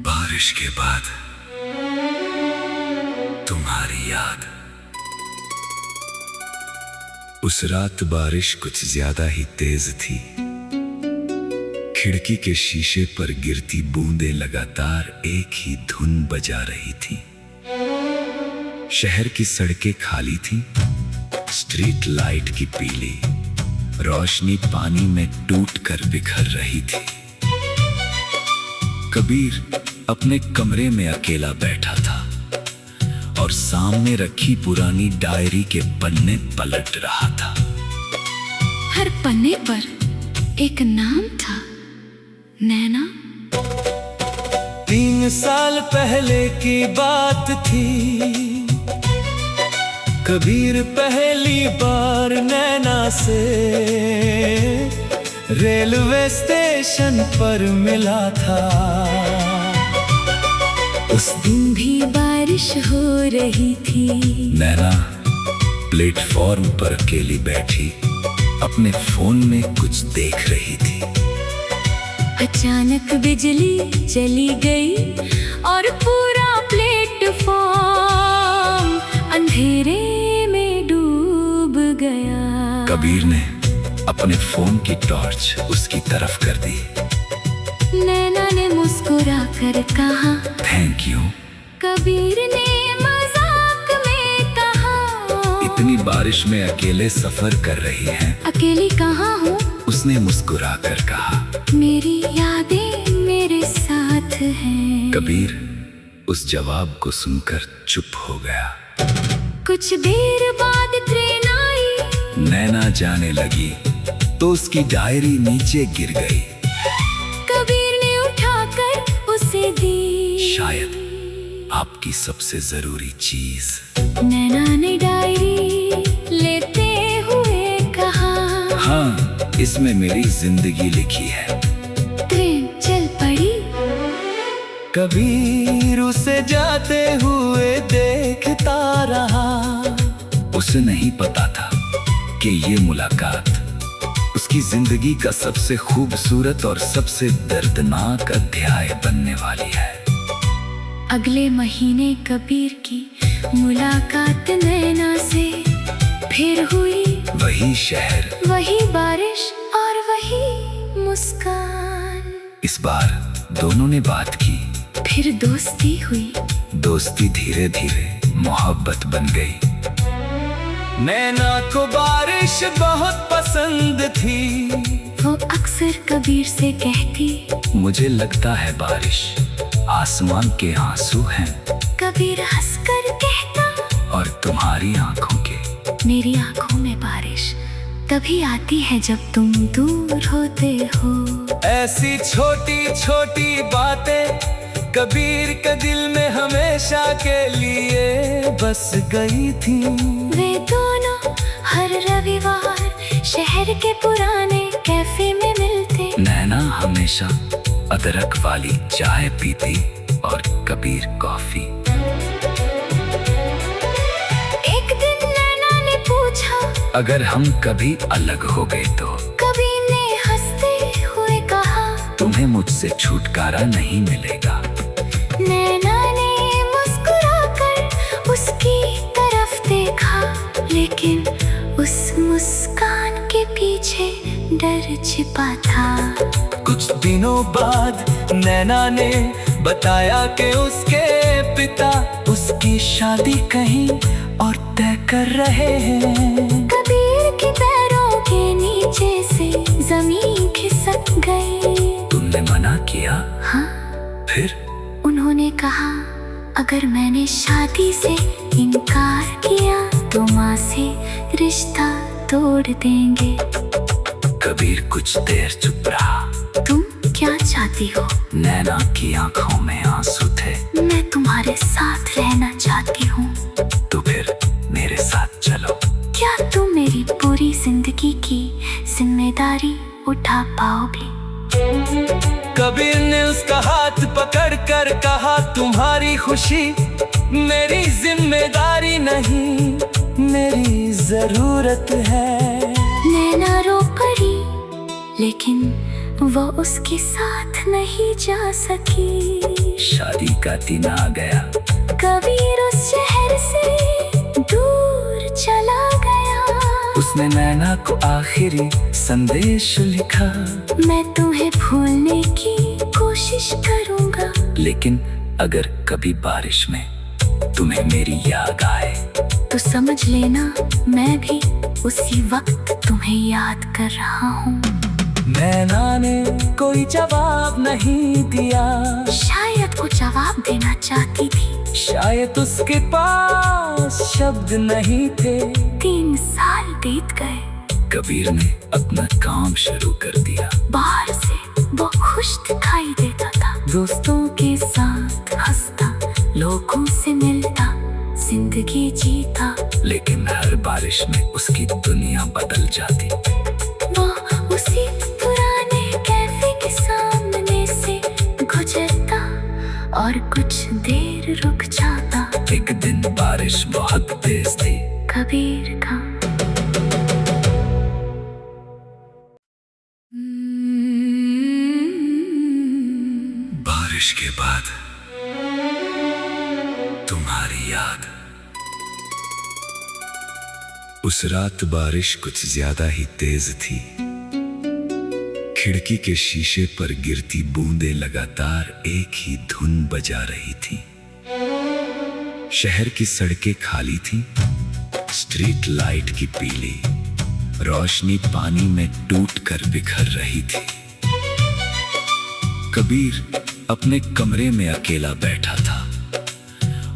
बारिश के बाद तुम्हारी याद। उस रात बारिश कुछ ज्यादा ही तेज थी। खिड़की के शीशे पर गिरती बूंदें लगातार एक ही धुन बजा रही थी। शहर की सड़कें खाली थी, स्ट्रीट लाइट की पीली रोशनी पानी में टूटकर बिखर रही थी। कबीर अपने कमरे में अकेला बैठा था और सामने रखी पुरानी डायरी के पन्ने पलट रहा था। हर पन्ने पर एक नाम था, नैना। 3 साल पहले की बात थी। कबीर पहली बार नैना से रेलवे स्टेशन पर मिला था। उस दिन भी बारिश हो रही थी। नैना प्लेटफॉर्म पर अकेली बैठी अपने फोन में कुछ देख रही थी। अचानक बिजली चली गई और पूरा प्लेटफॉर्म अंधेरे में डूब गया। कबीर ने अपने फोन की टॉर्च उसकी तरफ कर दी। नैना ने मुस्कुरा कर कहा, थैंक यू। कबीर ने मजाक में कहा, इतनी बारिश में अकेले सफर कर रही हैं। अकेली कहाँ हूँ? उसने मुस्कुरा कर कहा, मेरी यादें मेरे साथ हैं। कबीर उस जवाब को सुनकर चुप हो गया। कुछ देर बाद ट्रेन आई। नैना जाने लगी तो उसकी डायरी नीचे गिर गई। कबीर ने उठाकर उसे दी। शायद आपकी सबसे जरूरी चीज। नैना ने डायरी लेते हुए कहा, हाँ, इसमें मेरी जिंदगी लिखी है। ट्रेन चल पड़ी। कबीर उसे जाते हुए देखता रहा। उसे नहीं पता था कि ये मुलाकात उसकी जिंदगी का सबसे खूबसूरत और सबसे दर्दनाक अध्याय बनने वाली है। अगले महीने कबीर की मुलाकात नैना से फिर हुई। वही शहर, वही बारिश और वही मुस्कान। इस बार दोनों ने बात की। फिर दोस्ती हुई। दोस्ती धीरे धीरे मोहब्बत बन गई। नैना को बारिश बहुत पसंद थी। वो अक्सर कबीर से कहती, मुझे लगता है बारिश आसमान के आंसू हैं। कबीर हंसकर कहता, और तुम्हारी आंखों के। मेरी आंखों में बारिश तभी आती है जब तुम दूर होते हो। ऐसी छोटी छोटी बातें कबीर के दिल में हमेशा के लिए बस गई थी। वे दोनों हर रविवार शहर के पुराने कैफे में मिलते। नैना हमेशा अदरक वाली चाय पीती और कबीर कॉफी। एक दिन नैना ने पूछा, अगर हम कभी अलग हो गए तो? कबीर ने हंसते हुए कहा, तुम्हें मुझसे छुटकारा नहीं मिलेगा। नैना ने मुस्कुराकर उसकी तरफ देखा, लेकिन उस मुस्कान के पीछे डर छिपा था। कुछ दिनों बाद नैना ने बताया कि उसके पिता उसकी शादी कहीं और तय कर रहे हैं। कबीर के पैरों के नीचे से जमीन खिसक गई। तुमने मना किया? हाँ। फिर? उन्होंने कहा, अगर मैंने शादी से इनकार किया तो माँ से रिश्ता तोड़ देंगे। कबीर कुछ देर चुप रहा। तुम क्या चाहती हो? नैना की आंखों में आंसू थे। मैं तुम्हारे साथ रहना चाहती हूँ। तो फिर मेरे साथ चलो। क्या तुम मेरी पूरी जिंदगी की जिम्मेदारी उठा पाओगे? कबीर ने उसका हाथ पकड़ कर कहा, तुम्हारी खुशी मेरी जिम्मेदारी नहीं, मेरी जरूरत है। नैना रो पड़ी, लेकिन वो उसके साथ नहीं जा सकी। शादी का दिन आ गया। कबीर उस शहर से दूर चला गया। उसने नैना को आखिरी संदेश लिखा, मैं तुम्हें भूलने की कोशिश करूंगा, लेकिन अगर कभी बारिश में तुम्हें मेरी याद आए तो समझ लेना मैं भी उसी वक्त तुम्हें याद कर रहा हूँ। नैना ने कोई जवाब नहीं दिया, शायद वो जवाब देना चाहती थी। शायद उसके पास शब्द नहीं थे। 3 साल बीत गए। कबीर ने अपना काम शुरू कर दिया। बाहर से वो खुश दिखाई देता था, दोस्तों के साथ हंसता, लोगों से मिलता, जिंदगी जीता। लेकिन हर बारिश में उसकी दुनिया बदल जाती। वो उसी पुराने कैफे के सामने से गुजरता और कुछ देर रुक जाता। एक दिन बारिश बहुत तेज थी। कबीर का बारिश के बाद तुम्हारी याद। उस रात बारिश कुछ ज्यादा ही तेज थी। खिड़की के शीशे पर गिरती बूंदें लगातार एक ही धुन बजा रही थी। शहर की सड़कें खाली थीं, स्ट्रीट लाइट की पीली रोशनी पानी में टूटकर बिखर रही थी। कबीर अपने कमरे में अकेला बैठा था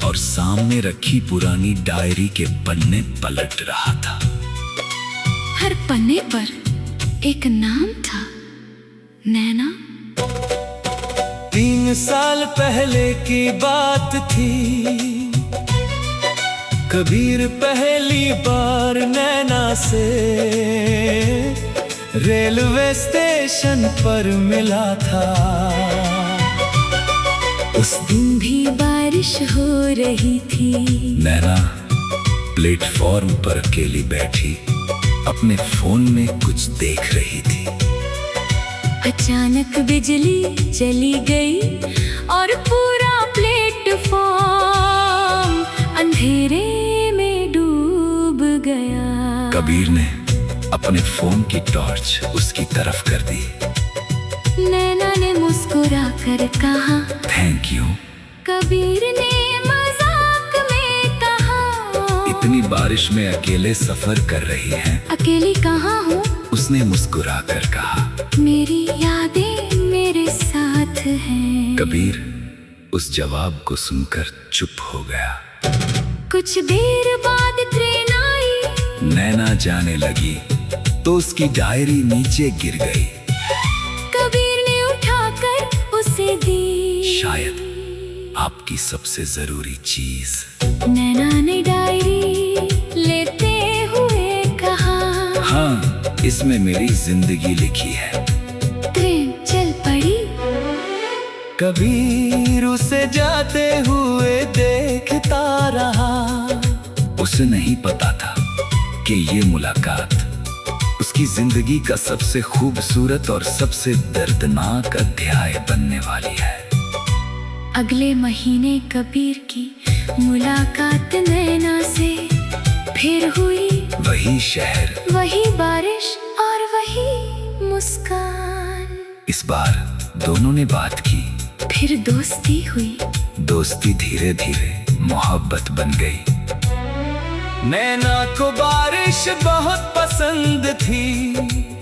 और सामने रखी पुरानी डायरी के पन्ने पलट रहा था। हर पन्ने पर एक नाम था, नैना। 3 साल पहले की बात थी। कबीर पहली बार नैना से रेलवे स्टेशन पर मिला था। उस दिन भी बारिश हो रही थी। नैना प्लेटफॉर्म पर अकेली बैठी अपने फोन में कुछ देख रही थी। अचानक बिजली चली गई और पूरा प्लेटफॉर्म अंधेरे में डूब गया। कबीर ने अपने फोन की टॉर्च उसकी तरफ कर दी। नैना ने मुस्कुरा कर कहा, थैंक यू। कबीर ने मजाक में कहा, इतनी बारिश में अकेले सफर कर रही हैं। अकेली कहाँ हूँ? उसने मुस्कुरा कर कहा, मेरी यादें मेरे साथ हैं। कबीर उस जवाब को सुनकर चुप हो गया। कुछ देर बाद ट्रेन आई। नैना जाने लगी तो उसकी डायरी नीचे गिर गई। कबीर ने उठाकर उसे दी। शायद आपकी सबसे जरूरी चीज। नैना ने डायरी लेते हुए कहा, हाँ, इसमें मेरी जिंदगी लिखी है। ट्रेन चल पड़ी। कबीर उसे जाते हुए देखता रहा। उसे नहीं पता था कि ये मुलाकात उसकी जिंदगी का सबसे खूबसूरत और सबसे दर्दनाक अध्याय बनने वाली है। अगले महीने कबीर की मुलाकात नैना से फिर हुई। वही शहर, वही बारिश और वही मुस्कान। इस बार दोनों ने बात की। फिर दोस्ती हुई। दोस्ती धीरे धीरे मोहब्बत बन गई। नैना को बारिश बहुत पसंद थी।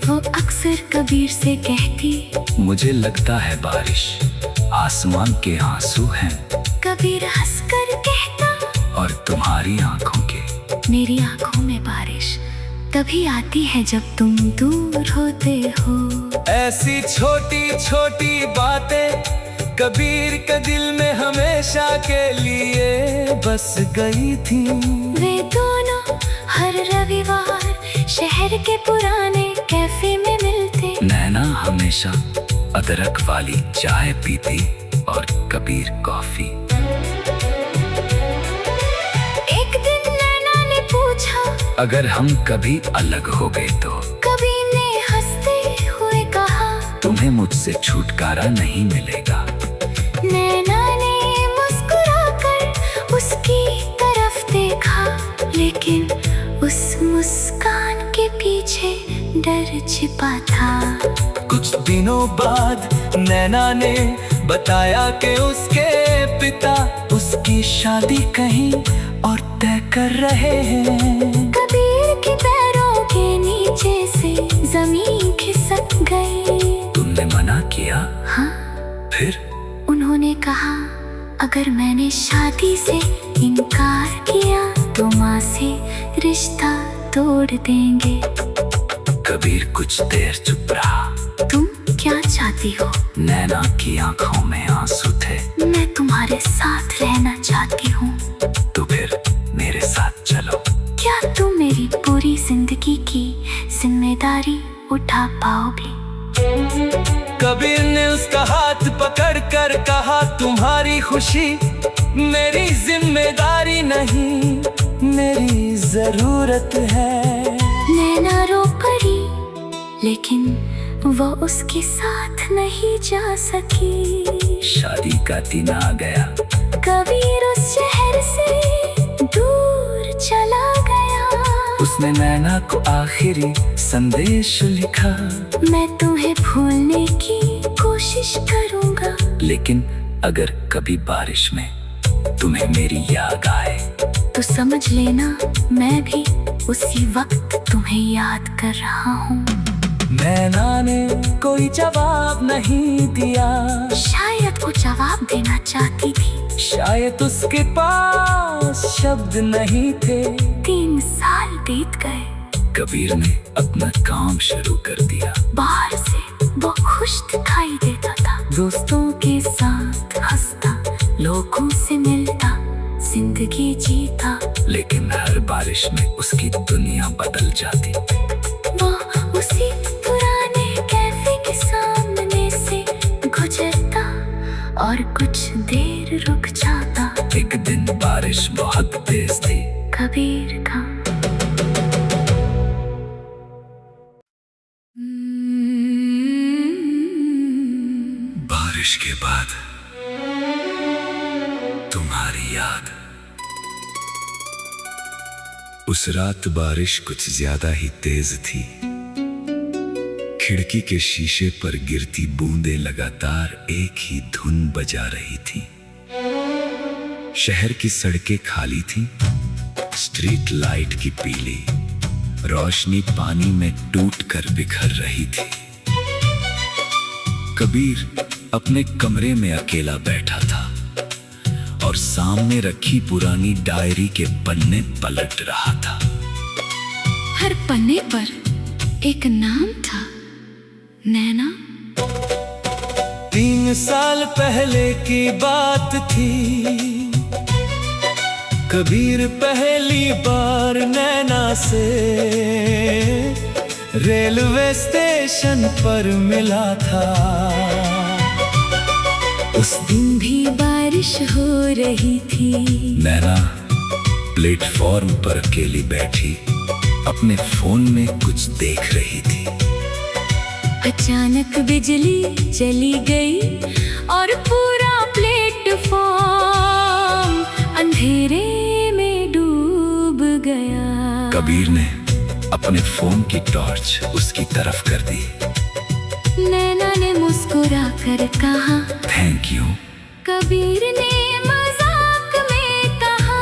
वो अक्सर कबीर से कहती, मुझे लगता है बारिश आसमान के आंसू हैं। कबीर हंसकर कहता, और तुम्हारी आंखों के। मेरी आंखों में बारिश तभी आती है जब तुम दूर होते हो। ऐसी छोटी छोटी बातें कबीर के दिल में हमेशा के लिए बस गई थी। वे दोनों हर रविवार शहर के पुराने कैफे में मिलते। नैना हमेशा अदरक वाली चाय पीती और कबीर कॉफी। एक दिन नैना ने पूछा, अगर हम कभी अलग हो गए तो? कबीर ने हंसते हुए कहा, तुम्हें मुझसे छुटकारा नहीं मिलेगा। नैना ने मुस्कुराकर उसकी तरफ देखा, लेकिन उस मुस्कान के पीछे डर छिपा था। कुछ दिनों बाद नैना ने बताया कि उसके पिता उसकी शादी कहीं और तय कर रहे हैं। कबीर के पैरों के नीचे से जमीन खिसक गई। तुमने मना किया? हाँ, फिर? उन्होंने कहा, अगर मैंने शादी से इनकार किया तो माँ से रिश्ता तोड़ देंगे। कबीर कुछ देर चुप रहा। तुम क्या चाहती हो? नैना की आंखों में आंसू थे। मैं तुम्हारे साथ रहना चाहती हूँ। तो फिर मेरे साथ चलो। क्या तुम मेरी पूरी जिंदगी की जिम्मेदारी उठा पाओगे? कबीर ने उसका हाथ पकड़कर कहा, तुम्हारी खुशी मेरी जिम्मेदारी नहीं, मेरी जरूरत है। नैना रो पड़ी, लेकिन वो उसके साथ नहीं जा सकी। शादी का दिन आ गया। कबीर उस शहर से दूर चला गया। उसने नैना को आखिरी संदेश लिखा, मैं तुम्हें भूलने की कोशिश करूंगा, लेकिन अगर कभी बारिश में तुम्हें मेरी याद आए तो समझ लेना मैं भी उसी वक्त तुम्हें याद कर रहा हूँ। नैना ने कोई जवाब नहीं दिया। शायद वो जवाब देना चाहती थी। शायद उसके पास शब्द नहीं थे। 3 साल बीत गए। कबीर ने अपना काम शुरू कर दिया। बाहर से वो खुश दिखाई देता था, दोस्तों के साथ हंसता, लोगों से मिलता, जिंदगी जीता। लेकिन हर बारिश में उसकी दुनिया बदल जाती। वो उसी पुराने कैफे के सामने से गुजरता और कुछ देर रुक जाता। एक दिन बारिश बहुत तेज थी। कबीर का बारिश के बाद तुम्हारी याद। उस रात बारिश कुछ ज्यादा ही तेज थी। खिड़की के शीशे पर गिरती बूंदें लगातार एक ही धुन बजा रही थी। शहर की सड़कें खाली थीं, स्ट्रीट लाइट की पीली रोशनी पानी में टूटकर बिखर रही थी। कबीर अपने कमरे में अकेला बैठा था और सामने रखी पुरानी डायरी के पन्ने पलट रहा था। हर पन्ने पर एक नाम था, नैना। 3 साल पहले की बात थी। कबीर पहली बार नैना से रेलवे स्टेशन पर मिला था। उस दिन भी बारिश हो रही थी। नैना प्लेटफॉर्म पर अकेली बैठी अपने फोन में कुछ देख रही थी। अचानक बिजली चली गई और पूरा प्लेटफॉर्म अंधेरे में डूब गया। कबीर ने अपने फोन की टॉर्च उसकी तरफ कर दी। नैना ने मुस्कुरा कर कहा, थैंक यू। कबीर ने मजाक में कहा,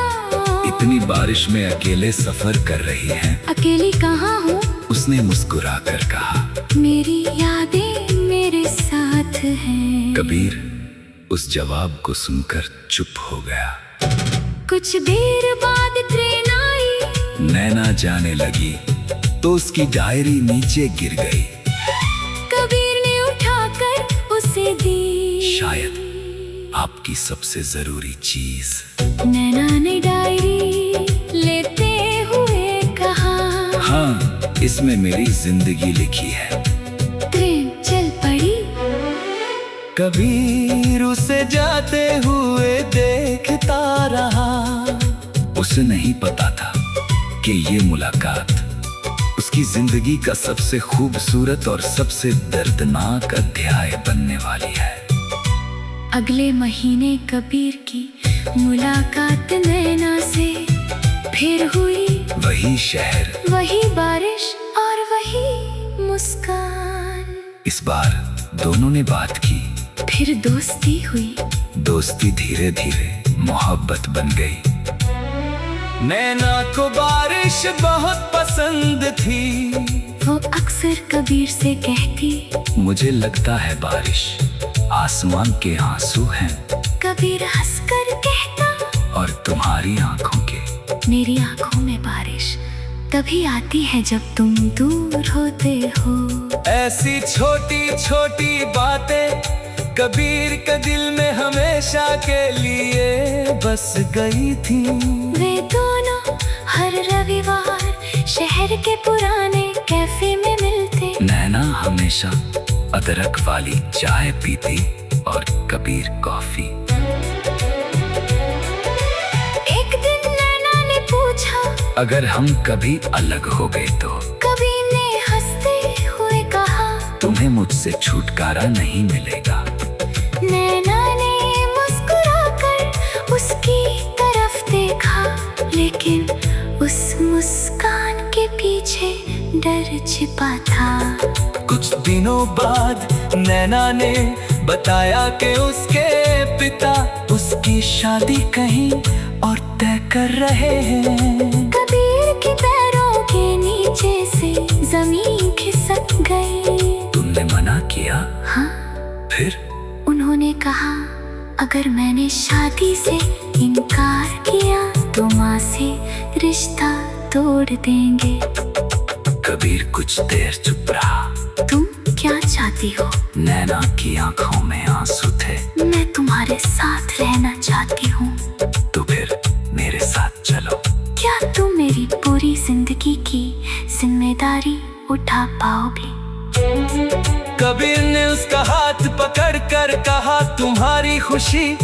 इतनी बारिश में अकेले सफर कर रही हैं। अकेली कहाँ हूँ? उसने मुस्कुरा कर कहा, मेरी यादें मेरे साथ हैं। कबीर उस जवाब को सुनकर चुप हो गया। कुछ देर बाद ट्रेन आई। नैना जाने लगी तो उसकी डायरी नीचे गिर गई। कबीर ने उठाकर उसे दी। शायद आपकी सबसे जरूरी चीज। नैना ने डायरी लेते हुए कहा, हाँ, इसमें मेरी जिंदगी लिखी है। ट्रेन चल पड़ी। कबीर उसे जाते हुए देखता रहा। उसे नहीं पता था कि ये मुलाकात उसकी जिंदगी का सबसे खूबसूरत और सबसे दर्दनाक अध्याय बनने वाली है। अगले महीने कबीर की मुलाकात नैना से फिर हुई। वही शहर, वही बारिश और वही मुस्कान। इस बार दोनों ने बात की, फिर दोस्ती हुई। दोस्ती धीरे धीरे मोहब्बत बन गई। नैना को बारिश बहुत पसंद थी। वो अक्सर कबीर से कहती, मुझे लगता है बारिश आसमान के आंसू हैं। कबीर हंसकर कहता, और तुम्हारी आंखों के। मेरी आंखों में बारिश तभी आती है जब तुम दूर होते हो। ऐसी छोटी छोटी बातें कबीर के दिल में हमेशा के लिए बस गई थी। वे दोनों हर रविवार शहर के पुराने कैफे में मिलते। नैना हमेशा अदरक वाली चाय पीती और कबीर कॉफी। एक दिन नैना ने पूछा, अगर हम कभी अलग हो गए तो? कबीर ने हंसते हुए कहा, तुम्हें मुझसे छुटकारा नहीं मिलेगा। नैना ने मुस्कुराकर उसकी तरफ देखा, लेकिन उस मुस्कान के पीछे डर छिपा था। कुछ दिनों बाद नैना ने बताया कि उसके पिता उसकी शादी कहीं और तय कर रहे हैं। कबीर के पैरों के नीचे से जमीन खिसक गई। तुमने मना किया? हाँ। फिर? उन्होंने कहा, अगर मैंने शादी से इनकार किया तो माँ से रिश्ता तोड़ देंगे। कबीर कुछ देर चुप रहा। तुम क्या चाहती हो? नैना की आंखों में आंसू थे। मैं तुम्हारे साथ रहना चाहती हूँ। तो फिर मेरे साथ चलो। क्या तुम मेरी पूरी जिंदगी की जिम्मेदारी उठा पाओगे? कबीर ने उसका हाथ पकड़ कर कहा, तुम्हारी खुशी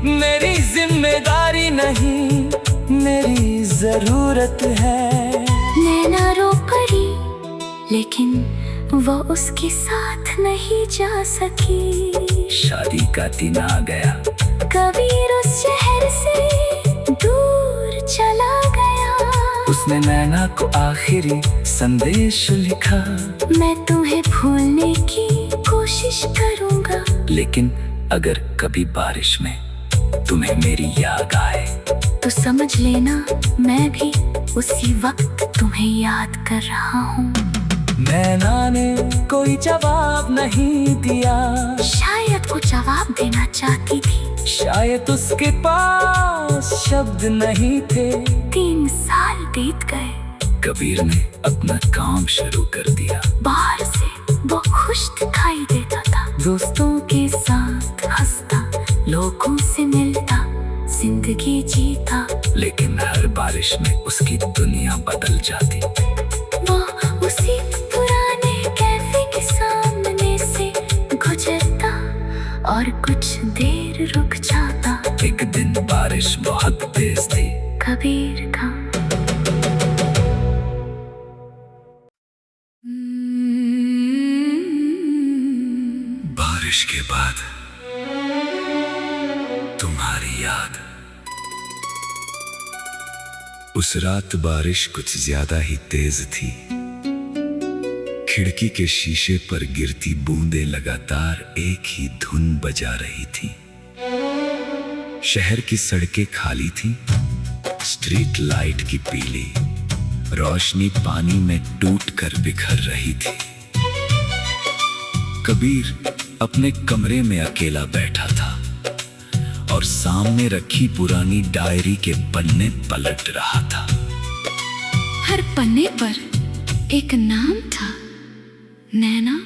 मेरी जिम्मेदारी नहीं, मेरी जरूरत है। नैना रो पड़ी, लेकिन वो उसके साथ नहीं जा सकी। शादी का दिन आ गया। कबीर उस शहर से दूर चला गया। उसने नैना को आखिरी संदेश लिखा, मैं तुम्हें भूलने की कोशिश करूंगा, लेकिन अगर कभी बारिश में तुम्हें मेरी याद आए तो समझ लेना मैं भी उसी वक्त तुम्हें याद कर रहा हूँ। नैना ने कोई जवाब नहीं दिया। शायद वो जवाब देना चाहती थी। शायद उसके पास शब्द नहीं थे। 3 साल बीत गए। कबीर ने अपना काम शुरू कर दिया। बाहर से वो खुश दिखाई देता था, दोस्तों के साथ हंसता, लोगों से मिलता, जिंदगी जीता। लेकिन हर बारिश में उसकी दुनिया बदल जाती। वो उसी पुराने कैफे के सामने से गुजरता और कुछ देर रुक जाता। एक दिन बारिश बहुत तेज थी। कबीर का बारिश के बाद तुम्हारी याद। उस रात बारिश कुछ ज्यादा ही तेज थी। खिड़की के शीशे पर गिरती बूंदें लगातार एक ही धुन बजा रही थी। शहर की सड़कें खाली थीं, स्ट्रीट लाइट की पीली रोशनी पानी में टूटकर बिखर रही थी। कबीर अपने कमरे में अकेला बैठा था और सामने रखी पुरानी डायरी के पन्ने पलट रहा था। हर पन्ने पर एक नाम था, नैना।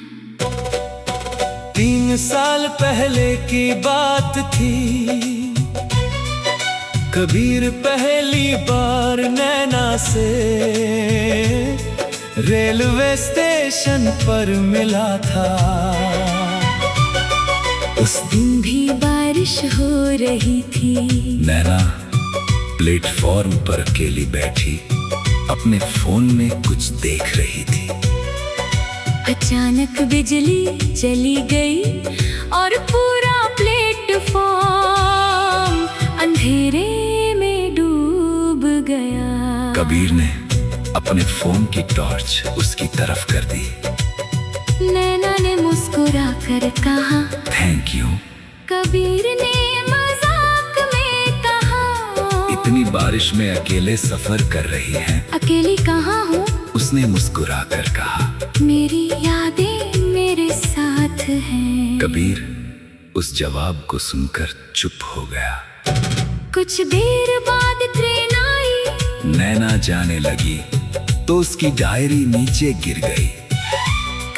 3 साल पहले की बात थी। कबीर पहली बार नैना से रेलवे स्टेशन पर मिला था। उस दिन भी बारिश हो रही थी। नैना प्लेटफॉर्म पर अकेली बैठी अपने फोन में कुछ देख रही थी। अचानक बिजली चली गई और पूरा प्लेटफॉर्म अंधेरे में डूब गया। कबीर ने अपने फोन की टॉर्च उसकी तरफ कर दी। नैना ने मुस्कुरा कर कहा थैंक यू। कबीर ने मजाक में कहा इतनी बारिश में अकेले सफर कर रही हैं। अकेली कहाँ हूँ? उसने मुस्कुरा कर कहा मेरी यादें मेरे साथ हैं। कबीर उस जवाब को सुनकर चुप हो गया। कुछ देर बाद ट्रेन आई। नैना जाने लगी तो उसकी डायरी नीचे गिर गई।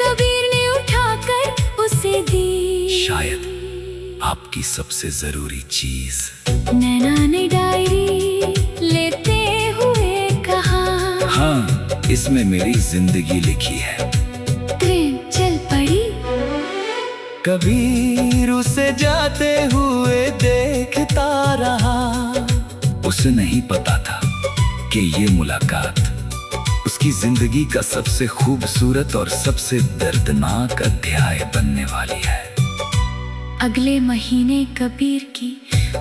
कबीर ने उठाकर उसे दी। शायद आपकी सबसे जरूरी चीज। नैना ने डायरी लेते हुए कहा हाँ, इसमें मेरी जिंदगी लिखी है। ट्रेन चल पड़ी। कबीर उसे जाते हुए देखता रहा। उसे नहीं पता था कि ये मुलाकात उसकी जिंदगी का सबसे खूबसूरत और सबसे दर्दनाक अध्याय बनने वाली है। अगले महीने कबीर की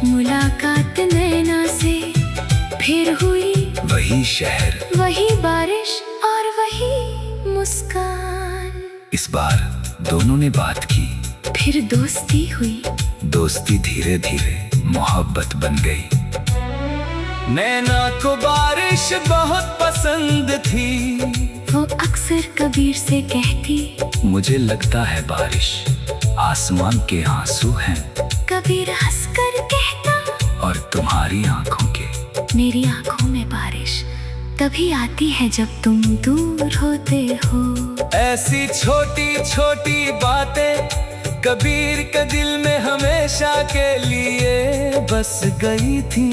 मुलाकात नैना से फिर हुई। वही शहर, वही बारिश और वही मुस्कान। इस बार दोनों ने बात की। फिर दोस्ती हुई। दोस्ती धीरे धीरे मोहब्बत बन गई। नैना को बारिश बहुत पसंद थी। वो अक्सर कबीर से कहती मुझे लगता है बारिश आसमान के आंसू हैं। कबीर हंसकर कहता और तुम्हारी आंखों के। मेरी आंखों में बारिश तभी आती है जब तुम दूर होते हो। ऐसी छोटी छोटी बातें कबीर के दिल में हमेशा के लिए बस गई थी।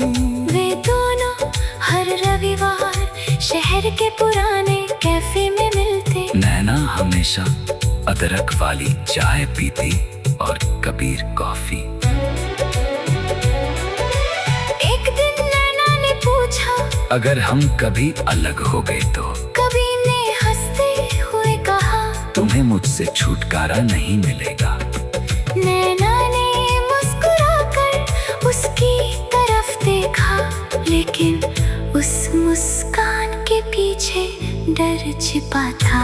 वे दोनों हर रविवार शहर के पुराने कैफे में मिलते। नैना हमेशा अदरक वाली चाय पीती और कबीर कॉफी। एक दिन नैना ने पूछा अगर हम कभी अलग हो गए तो? कबीर ने हंसते हुए कहा तुम्हें मुझसे छुटकारा नहीं मिलेगा। नैना ने मुस्कुराकर उसकी तरफ देखा, लेकिन उस मुस्कान के पीछे डर छिपा था।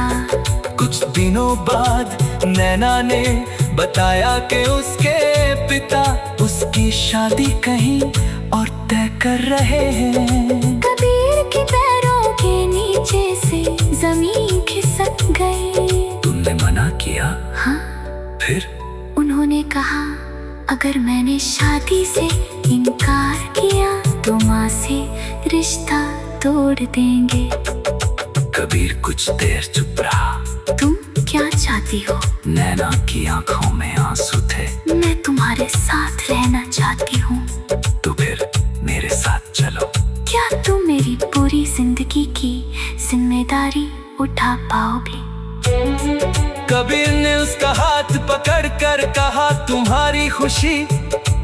कुछ दिनों बाद नैना ने बताया कि उसके पिता उसकी शादी कहीं और तय कर रहे हैं। कबीर के पैरों के नीचे से जमीन खिसक गई। तुमने मना किया? हाँ। फिर? उन्होंने कहा अगर मैंने शादी से इनकार किया तो माँ से रिश्ता तोड़ देंगे। कबीर कुछ देर चुप रहा। तुम क्या चाहती हो? नैना की आंखों में आंसू थे। मैं तुम्हारे साथ रहना चाहती हूँ। तो फिर मेरे साथ चलो। क्या तुम मेरी पूरी जिंदगी की जिम्मेदारी उठा पाओगे? कबीर ने उसका हाथ पकड़ कर कहा तुम्हारी खुशी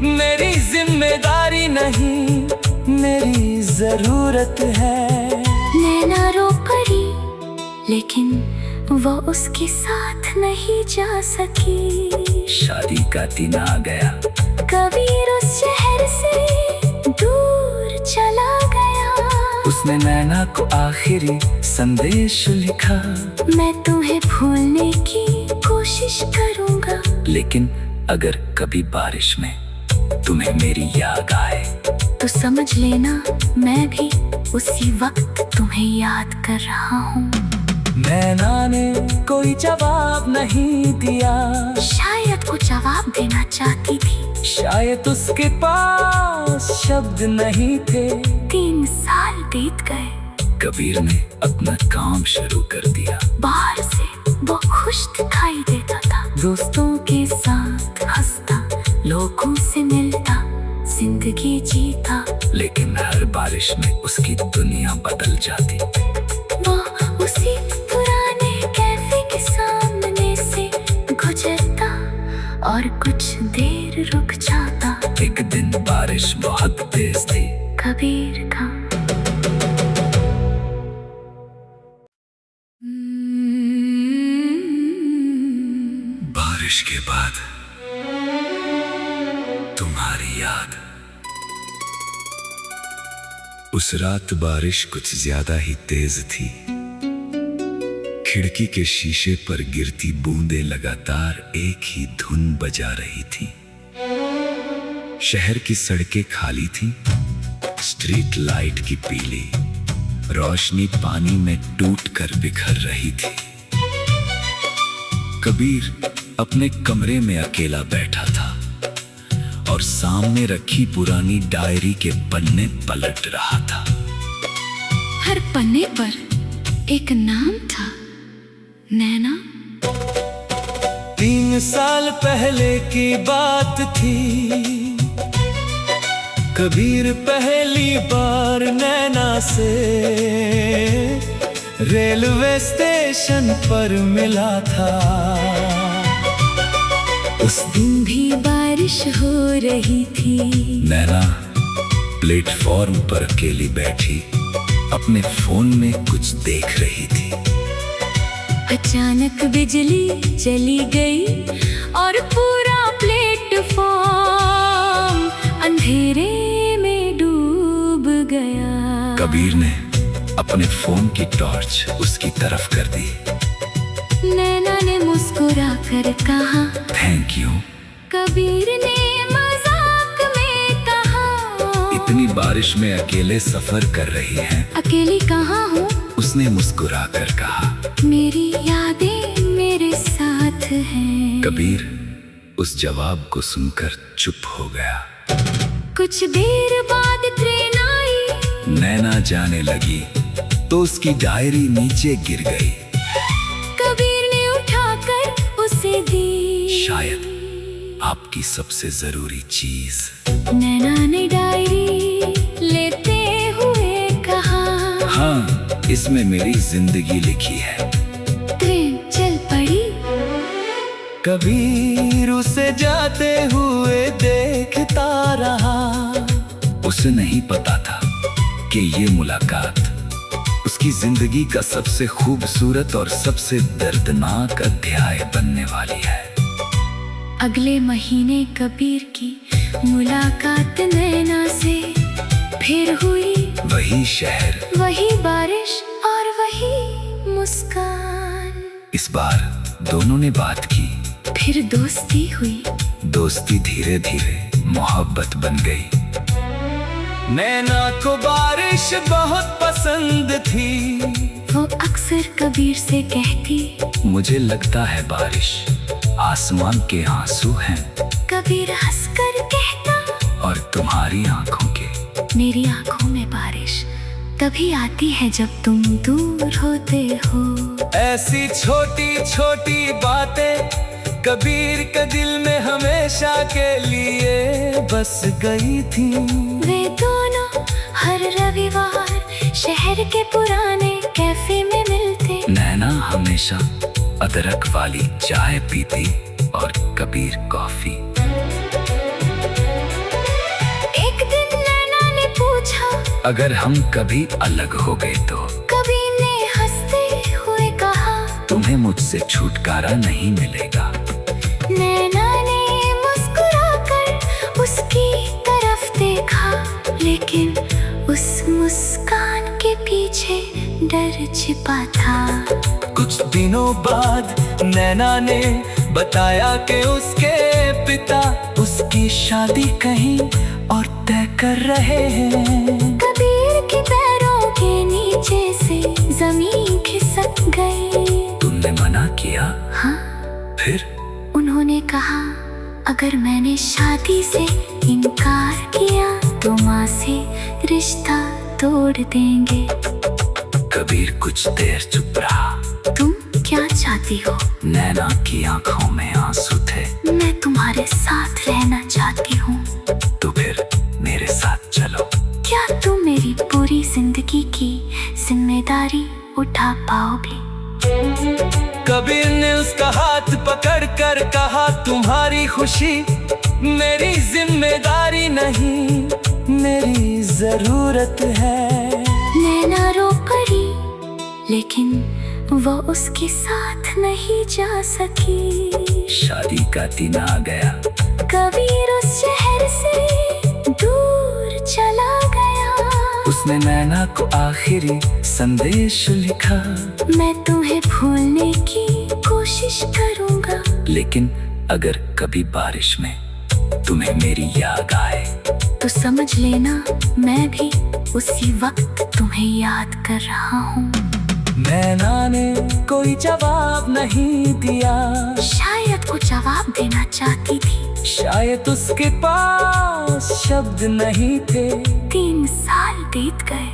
मेरी जिम्मेदारी नहीं, मेरी जरूरत है। नैना रो पड़ी, लेकिन वो उसके साथ नहीं जा सकी। शादी का दिन आ गया। कबीर उस शहर से दूर चला गया। उसने नैना को आखिरी संदेश लिखा। मैं तुम्हें भूलने की कोशिश करूंगा, लेकिन अगर कभी बारिश में तुम्हें मेरी याद आए तो समझ लेना मैं भी उसी वक्त तुम्हें याद कर रहा हूँ। नैना ने कोई जवाब नहीं दिया। शायद वो जवाब देना चाहती थी। शायद उसके पास शब्द नहीं थे। 3 साल बीत गए। कबीर ने अपना काम शुरू कर दिया। बाहर से वो खुश दिखाई देता था, दोस्तों के साथ हंसता, लोगों से मिलता, जिंदगी जीता। लेकिन हर बारिश में उसकी दुनिया बदल जाती। वो उसी पुराने कैफे के सामने से गुजरता और कुछ देर रुक जाता। एक दिन बारिश बहुत तेज थी। कबीर का बारिश के बाद तुम्हारी याद। उस रात बारिश कुछ ज्यादा ही तेज थी। खिड़की के शीशे पर गिरती बूंदें लगातार एक ही धुन बजा रही थी। शहर की सड़कें खाली थीं, स्ट्रीट लाइट की पीली रोशनी पानी में टूटकर बिखर रही थी। कबीर अपने कमरे में अकेला बैठा था और सामने रखी पुरानी डायरी के पन्ने पलट रहा था। हर पन्ने पर एक नाम था, नैना। 3 साल पहले की बात थी। कबीर पहली बार नैना से रेलवे स्टेशन पर मिला था। उस दिन भी बारिश हो रही थी। नैना प्लेटफॉर्म पर अकेली बैठी अपने फोन में कुछ देख रही थी। अचानक बिजली चली गई और पूरा प्लेटफॉर्म अंधेरे में डूब गया। कबीर ने अपने फोन की टॉर्च उसकी तरफ कर दी। नैना ने मुस्कुरा कर कहा, थैंक यू। कबीर ने मजाक में कहा, इतनी बारिश में अकेले सफर कर रही हैं। अकेली कहाँ हूँ? उसने मुस्कुरा कर कहा, मेरी यादें मेरे साथ हैं। कबीर उस जवाब को सुनकर चुप हो गया। कुछ देर बाद ट्रेन आई। नैना जाने लगी तो उसकी डायरी नीचे गिर गई। कबीर ने उठाकर उसे दी। शायद आपकी सबसे जरूरी चीज। नैना ने डायरी लेते हुए कहा, हाँ, इसमें मेरी जिंदगी लिखी है। ट्रेन चल पड़ी। कबीर उसे जाते हुए देखता रहा। उसे नहीं पता था कि ये मुलाकात उसकी जिंदगी का सबसे खूबसूरत और सबसे दर्दनाक अध्याय बनने वाली है। अगले महीने कबीर की मुलाकात नैना से फिर हुई। वही शहर, वही बारिश और वही मुस्कान। इस बार दोनों ने बात की। फिर दोस्ती हुई। दोस्ती धीरे धीरे मोहब्बत बन गई। नैना को बारिश बहुत पसंद थी। वो अक्सर कबीर से कहती, मुझे लगता है बारिश आसमान के आंसू हैं। कबीर हंसकर कहता, और तुम्हारी आंखों के। मेरी आंखों में बारिश तभी आती है जब तुम दूर होते हो। ऐसी छोटी छोटी बातें कबीर के दिल में हमेशा के लिए बस गई थी। वे दोनों हर रविवार शहर के पुराने कैफे में मिलते। नैना हमेशा अदरक वाली चाय पीती और कबीर कॉफी। एक दिन नैना ने पूछा, अगर हम कभी अलग हो गए तो? कबीर ने हंसते हुए कहा, तुम्हें मुझसे छुटकारा नहीं मिलेगा। नैना ने मुस्कुराकर उसकी तरफ देखा, लेकिन उस मुस्कान के पीछे डर छिपा था। कुछ दिनों बाद नैना ने बताया कि उसके पिता उसकी शादी कहीं और तय कर रहे हैं। कबीर के पैरों के नीचे से जमीन खिसक गई। तुमने मना किया? हाँ। फिर? उन्होंने कहा, अगर मैंने शादी से इनकार किया तो माँ से रिश्ता तोड़ देंगे। कबीर कुछ देर चुप रहा। तुम क्या चाहती हो? नैना की आंखों में आंसू थे। मैं तुम्हारे साथ रहना चाहती हूँ। तो फिर मेरे साथ चलो। क्या तुम मेरी पूरी जिंदगी की जिम्मेदारी उठा पाओगे? कबीर ने उसका हाथ पकड़कर कहा, तुम्हारी खुशी मेरी जिम्मेदारी नहीं, मेरी जरूरत है। नैना रो पड़ी, लेकिन वो उसके साथ नहीं जा सकी। शादी का दिन आ गया, कबीर उस शहर से दूर चला गया। उसने नैना को आखिरी संदेश लिखा, मैं तुम्हें भूलने की कोशिश करूंगा, लेकिन अगर कभी बारिश में तुम्हें मेरी याद आए तो समझ लेना मैं भी उसी वक्त तुम्हें याद कर रहा हूँ। नैना ने कोई जवाब नहीं दिया, शायद वो जवाब देना चाहती थी, शायद उसके पास शब्द नहीं थे। 3 साल बीत गए।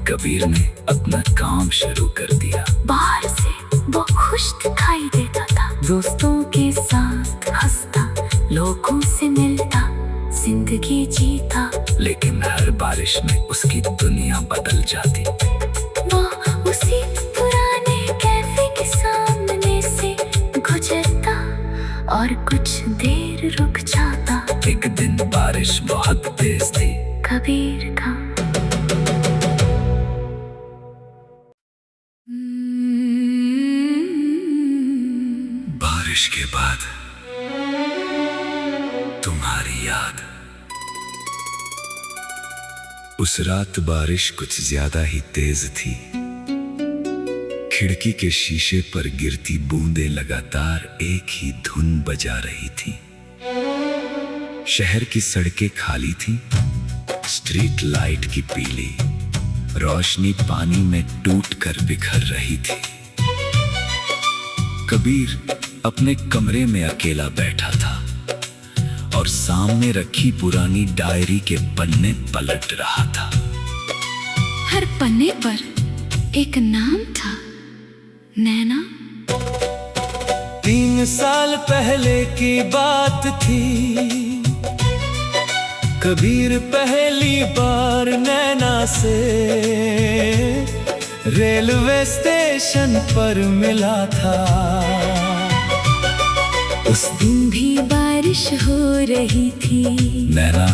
कबीर ने अपना काम शुरू कर दिया। बाहर से वो खुश दिखाई देता था, दोस्तों के साथ हंसता, लोगों से मिलता, जिंदगी जीता। लेकिन हर बारिश में उसकी दुनिया बदल जाती। वो उसी पुराने कैफे के सामने से गुजरता और कुछ देर रुक जाता। एक दिन बारिश बहुत तेज थी। कबीर का बारिश के बाद तुम्हारी याद। उस रात बारिश कुछ ज्यादा ही तेज थी। खिड़की के शीशे पर गिरती बूंदें लगातार एक ही धुन बजा रही थी। शहर की सड़कें खाली थीं, स्ट्रीट लाइट की पीली रोशनी पानी में टूटकर बिखर रही थी। कबीर अपने कमरे में अकेला बैठा था और सामने रखी पुरानी डायरी के पन्ने पलट रहा था। हर पन्ने पर एक नाम था, नैना। 3 साल पहले की बात थी, कबीर पहली बार नैना से रेलवे स्टेशन पर मिला था। उस दिन भी बारिश हो रही थी। नैना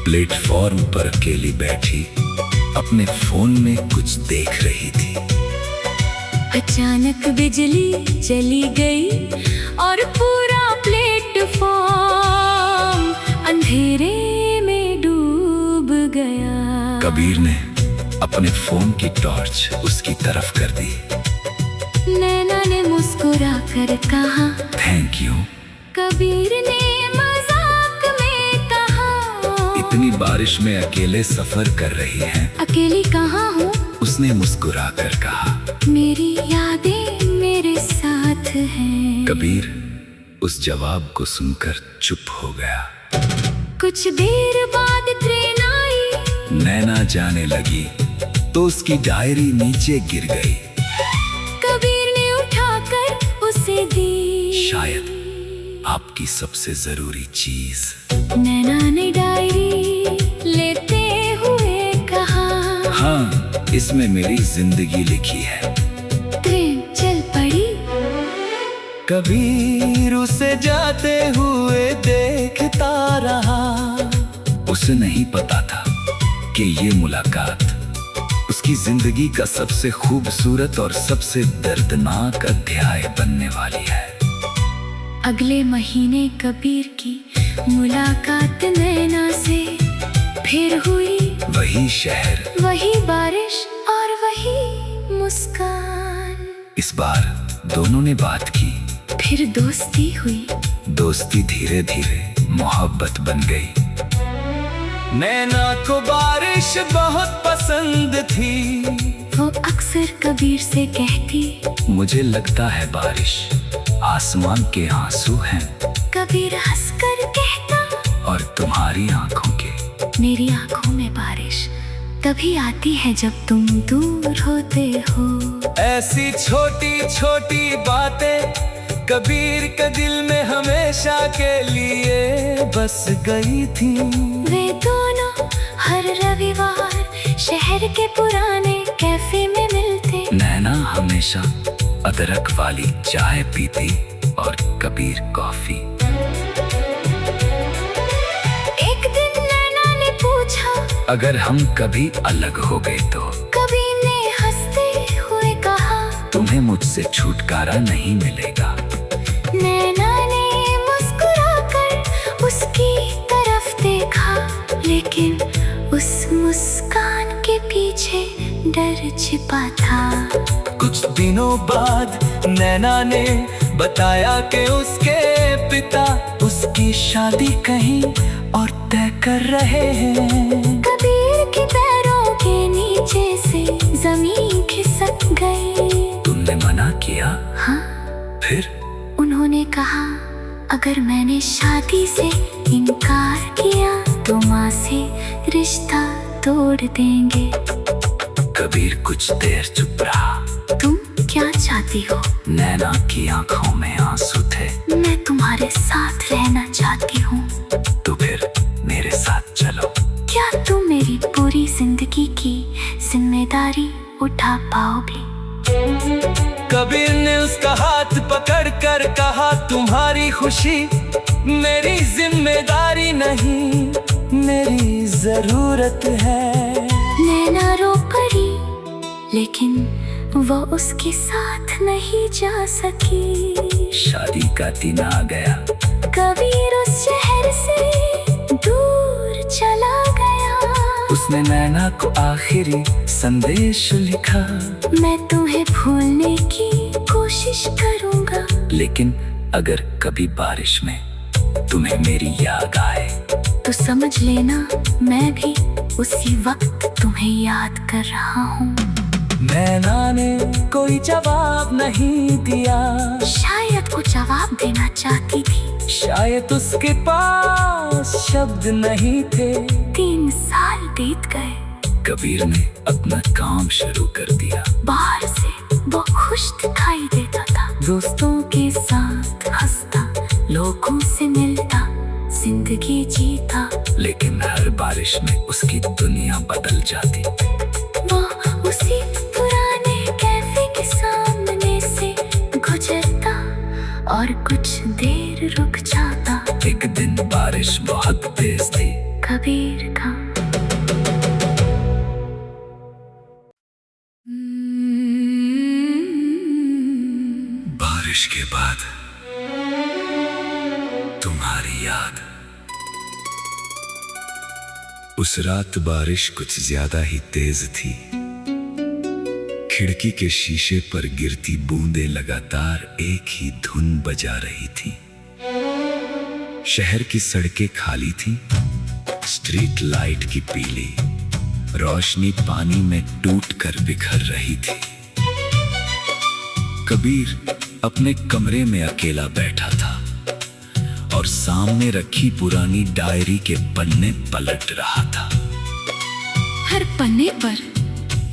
प्लेटफॉर्म पर अकेली बैठी अपने फोन में कुछ देख रही थी। अचानक बिजली चली गई और पूरा प्लेटफॉर्म अंधेरे में डूब गया। कबीर ने अपने फोन की टॉर्च उसकी तरफ कर दी। नैना ने मुस्कुरा कर कहा, थैंक यू। कबीर ने मजाक में कहा, इतनी बारिश में अकेले सफर कर रही हैं। अकेली कहाँ हूँ? उसने मुस्कुरा कर कहा, मेरी यादें मेरे साथ हैं। कबीर उस जवाब को सुनकर चुप हो गया। कुछ देर बाद ट्रेन आई। नैना जाने लगी तो उसकी डायरी नीचे गिर गई। कबीर ने उठाकर उसे दी। शायद आपकी सबसे जरूरी चीज। नैना ने डायरी लेते हुए कहा, हाँ, इसमें मेरी जिंदगी लिखी है। ट्रेन चल पड़ी। कबीर उसे जाते हुए देखता रहा। उसे नहीं पता था कि ये मुलाकात उसकी जिंदगी का सबसे खूबसूरत और सबसे दर्दनाक अध्याय बनने वाली है। अगले महीने कबीर की मुलाकात नैना से फिर हुई। वही शहर, वही बारिश और वही मुस्कान। इस बार दोनों ने बात की। फिर दोस्ती हुई। दोस्ती धीरे धीरे मोहब्बत बन गई। नैना को बारिश बहुत पसंद थी। वो अक्सर कबीर से कहती, मुझे लगता है बारिश आसमान के आंसू हैं। कबीर हंसकर कहता, और तुम्हारी आंखों के। मेरी आंखों में बारिश तभी आती है जब तुम दूर होते हो। ऐसी छोटी छोटी बातें कबीर के दिल में हमेशा के लिए बस गई थी। वे दोनों हर रविवार शहर के पुराने कैफे में मिलते। नैना हमेशा अदरक वाली चाय पीती और कबीर कॉफी। एक दिन नैना ने पूछा, अगर हम कभी अलग हो गए तो? कबीर ने हंसते हुए कहा, तुम तुम्हें मुझसे छुटकारा नहीं मिलेगा। नैना ने मुस्कुराकर उसकी तरफ देखा, लेकिन उस मुस्कान के पीछे डर छिपा था। कुछ दिनों बाद नैना ने बताया कि उसके पिता उसकी शादी कहीं और तय कर रहे हैं। कबीर के पैरों के नीचे से जमीन खिसक गई। तुमने मना किया? हाँ, फिर? उन्होंने कहा, अगर मैंने शादी से इनकार किया तो माँ से रिश्ता तोड़ देंगे। कबीर कुछ देर चुप रहा। तुम क्या चाहती हो? नैना की आंखों में आंसू थे। मैं तुम्हारे साथ रहना चाहती हूँ। तो फिर मेरे साथ चलो। क्या तुम मेरी पूरी जिंदगी की जिम्मेदारी उठा पाओगे? कबीर ने उसका हाथ पकड़कर कहा, तुम्हारी खुशी मेरी जिम्मेदारी नहीं, मेरी जरूरत है। नैना रो पड़ी, लेकिन वो उसके साथ नहीं जा सकी। शादी का दिन आ गया। कबीर उस शहर से दूर चला गया। उसने नैना को आखिरी संदेश लिखा, मैं तुम्हें भूलने की कोशिश करूंगा, लेकिन अगर कभी बारिश में तुम्हें मेरी याद आए तो समझ लेना मैं भी उसी वक्त तुम्हें याद कर रहा हूँ। नैना ने कोई जवाब नहीं दिया। शायद वो जवाब देना चाहती थी। शायद उसके पास शब्द नहीं थे। 3 साल बीत गए। कबीर ने अपना काम शुरू कर दिया। बाहर से वो खुश दिखाई देता था, दोस्तों के साथ हंसता, लोगों से मिलता, जिंदगी जीता। लेकिन हर बारिश में उसकी दुनिया बदल जाती। वो उसी पुराने कैफे के सामने से गुजरता और कुछ देर रुक जाता। एक दिन बारिश बहुत तेज थी। कबीर का बारिश के बाद तुम्हारी याद। उस रात बारिश कुछ ज्यादा ही तेज थी। खिड़की के शीशे पर गिरती बूंदें लगातार एक ही धुन बजा रही थी। शहर की सड़कें खाली थीं, स्ट्रीट लाइट की पीली रोशनी पानी में टूटकर बिखर रही थी। कबीर अपने कमरे में अकेला बैठा था और सामने रखी पुरानी डायरी के पन्ने पलट रहा था। हर पन्ने पर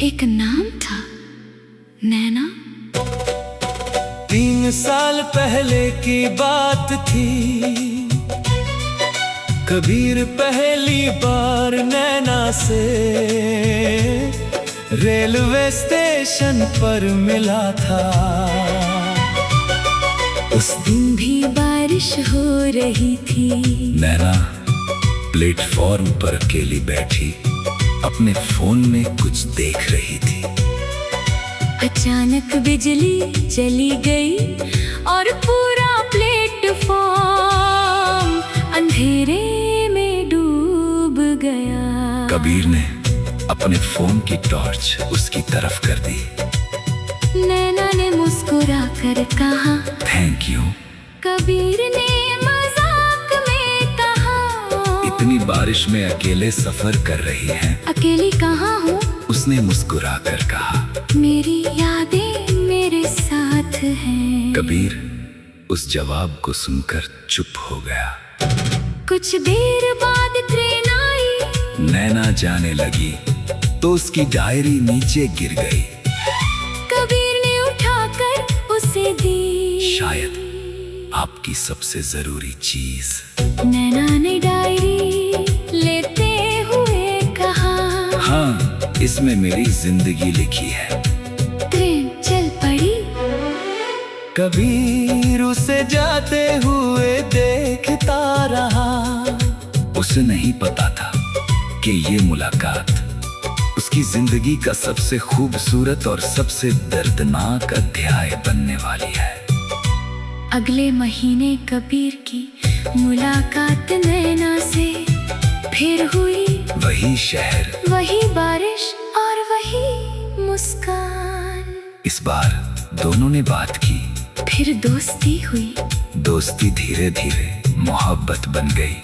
एक नाम था, नैना। 3 साल पहले की बात थी। कबीर पहली बार नैना से रेलवे स्टेशन पर मिला था। उस दिन भी बारिश हो रही थी। नैना प्लेटफॉर्म पर अकेली बैठी अपने फोन में कुछ देख रही थी। अचानक बिजली चली गई और पूरा प्लेटफॉर्म अंधेरे में डूब गया। कबीर ने अपने फोन की टॉर्च उसकी तरफ कर दी। नैना ने मुस्कुरा कर कहा, थैंक यू। कबीर ने मजाक में कहा, इतनी बारिश में अकेले सफर कर रही हैं। अकेली कहाँ हूँ? उसने मुस्कुरा कर कहा, मेरी यादें मेरे साथ हैं। कबीर उस जवाब को सुनकर चुप हो गया। कुछ देर बाद ट्रेन आई। नैना जाने लगी तो उसकी डायरी नीचे गिर गई। कबीर ने उठाकर उसे दी। शायद आपकी सबसे जरूरी चीज। नैना ने डायरी लेते हुए कहा, हाँ, इसमें मेरी जिंदगी लिखी है। ट्रेन चल पड़ी। कबीर उसे जाते हुए देखता रहा। उसे नहीं पता था कि ये मुलाकात उसकी उनकी जिंदगी का सबसे खूबसूरत और सबसे दर्दनाक अध्याय बनने वाली है। अगले महीने कबीर की मुलाकात नैना से फिर हुई। वही शहर, वही बारिश और वही मुस्कान। इस बार दोनों ने बात की, फिर दोस्ती हुई। दोस्ती धीरे धीरे मोहब्बत बन गई।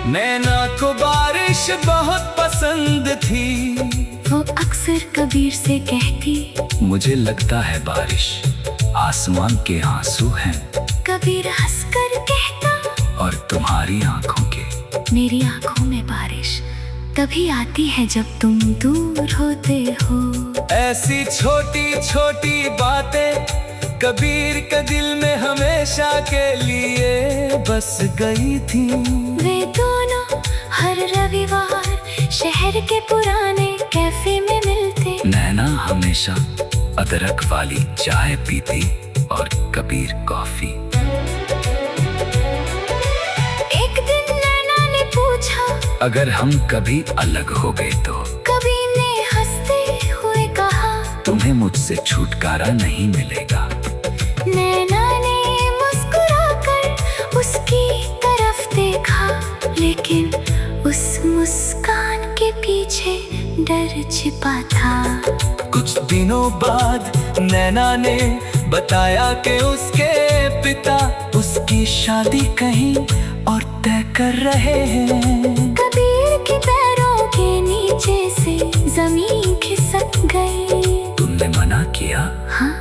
नैना को बारिश बहुत पसंद थी। वो अक्सर कबीर से कहती, मुझे लगता है बारिश आसमान के आंसू हैं। कबीर हंसकर कहता, और तुम्हारी आंखों के। मेरी आंखों में बारिश तभी आती है जब तुम दूर होते हो। ऐसी छोटी छोटी बातें कबीर के दिल में हमेशा के लिए बस गई थी। वे दोनों हर रविवार शहर के पुराने कैफे में मिलते। नैना हमेशा अदरक वाली चाय पीती और कबीर कॉफी। एक दिन नैना ने पूछा, अगर हम कभी अलग हो गए तो? कबीर ने हंसते हुए कहा, तुम्हें मुझसे छुटकारा नहीं मिलेगा। नैना ने मुस्कुराकर उसकी तरफ देखा, लेकिन उस मुस्कान के पीछे डर छिपा था। कुछ दिनों बाद नैना ने बताया कि उसके पिता उसकी शादी कहीं और तय कर रहे हैं। कबीर के पैरों के नीचे से जमीन खिसक गई। तुमने मना किया? हाँ,